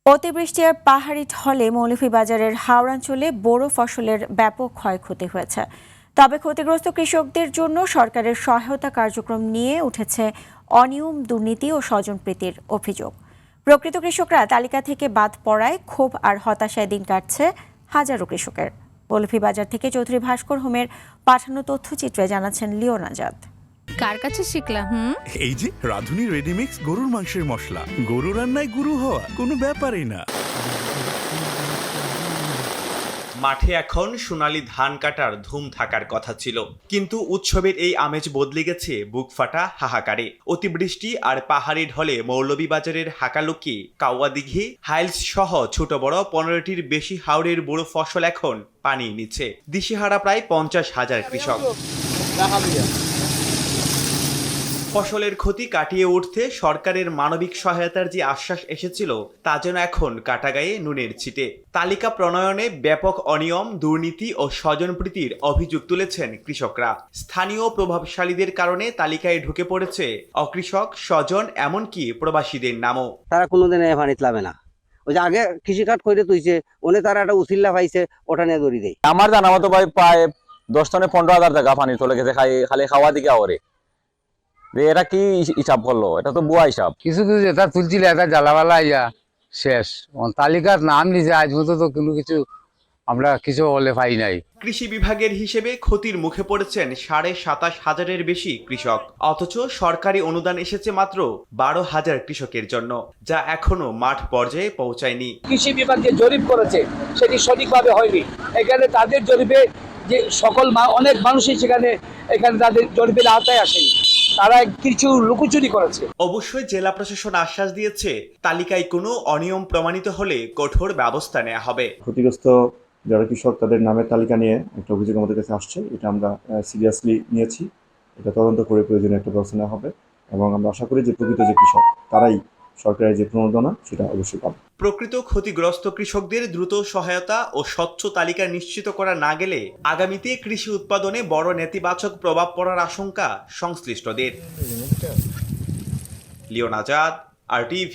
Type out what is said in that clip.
অতিবৃষ্টি আর পাহাড়ি ঢলে মৌলভীবাজারের হাওড়াঞ্চলে বোরো ফসলের ব্যাপক ক্ষয়ক্ষতি হয়েছে। তবে ক্ষতিগ্রস্ত কৃষকদের জন্য সরকারের সহায়তা কার্যক্রম নিয়ে উঠেছে অনিয়ম, দুর্নীতি ও স্বজনপ্রীতির অভিযোগ। প্রকৃত কৃষকরা তালিকা থেকে বাদ পড়ায় ক্ষোভ আর হতাশায় দিন কাটছে হাজারো কৃষকের। মৌলভীবাজার থেকে চৌধুরী ভাস্কর হোমের পাঠানো তথ্যচিত্রে জানাচ্ছেন লিওন আজাদ। কার কাছে শিখলা? এই যে রাধুনী রেডিমিক্স গরুর মাংসের মশলা। গরু রান্নায় গুরু হওয়া কোনো ব্যাপারই না। মাঠে এখন সোনালী ধান কাটার ধুম থাকার কথা ছিল, কিন্তু উৎসবের এই আমেজ বদলে গেছে বুক ফাটা হাহাকারে। অতিবৃষ্টি আর পাহাড়ি ঢলে মৌলভীবাজারের হাকালুকি, কাওয়াদিঘি, হাইলস সহ ছোট বড় 15টির বেশি হাওড়ের বড় ফসল এখন পানি নিচ্ছে। দিশেহারা প্রায় 50,000 কৃষক। ফসলের ক্ষতি কাটিয়ে উঠতে সরকারের মানবিক সহায়তার যে আশ্বাস এসেছিল তা যেন এখন কাটাগায়ে নুনের ছিটে। তালিকা প্রণয়নে ব্যাপক অনিয়ম, দুর্নীতি ও স্বজনপ্রীতির অভিযোগ তুলেছেন কৃষকরা। স্থানীয় প্রভাবশালীদের কারণে তালিকায় ঢুকে পড়েছে অকৃষক, স্বজন, এমনকি প্রবাসীদের নামও। তারা কোনোদিন পানি লাভে না। ওই যে আগে কৃষিকাজ করে তুইছে, ওনে তারা একটা উচিল্লা পাইছে, ওটা নিয়ে দড়ি দেয়। আমার জানা মতো ভাই প্রায় 10 টনে 15,000 টাকা পানি চলে গেছে খালি খাওয়া দিকে ওরে। এটা কি হিসাব করলো? এটা তো বুয়া হিসাব। কিছু কিছু এটা তুলছিল, এটা জ্বালাবালা ইয়া শেষ। তালিকার নাম নিছে, আজ পর্যন্ত কোনো কিছু আমরা কিছু বলে পাই নাই। কৃষি বিভাগের হিসেবে ক্ষতির মুখে পড়েছেন 27,500-এর বেশি কৃষক। অথচ সরকারি অনুদান এসেছে মাত্র 12,000 কৃষকের জন্য, যা এখনো মাঠ পর্যায়ে পৌঁছায়নি। কৃষি বিভাগ যে জরিপ করেছে সেটি সঠিকভাবে হয়নি। এখানে তাদের জরিপে যে সকল অনেক মানুষই এখানে তাদের জরিপের আওতায় আসেনি, তারা কিছু লুকোচুরি করেছে। অবশ্যই জেলা প্রশাসন আশ্বাস দিয়েছে তালিকায় কোনো অনিয়ম প্রমাণিত হলে কঠোর ব্যবস্থা নেওয়া হবে। ক্ষতিগ্রস্ত যারা কৃষক তাদের নামের তালিকা নিয়ে একটা অভিযোগ আমাদের কাছে আসছে, এটা আমরা সিরিয়াসলি নিয়েছি। এটা তদন্ত করে প্রয়োজনীয় একটা ব্যবস্থা নেওয়া হবে এবং আমরা আশা করি যে প্রকৃত যে কৃষক তারাই সরকারের যে প্রণোদনা সেটা অবশ্যই পাবে। প্রকৃত ক্ষতিগ্রস্ত কৃষকদের দ্রুত সহায়তা ও স্বচ্ছ তালিকা নিশ্চিত করা না গেলে আগামীতে কৃষি উৎপাদনে বড় নেতিবাচক প্রভাব পড়ার আশঙ্কা সংশ্লিষ্টদের। লিওন আজাদ, RTV।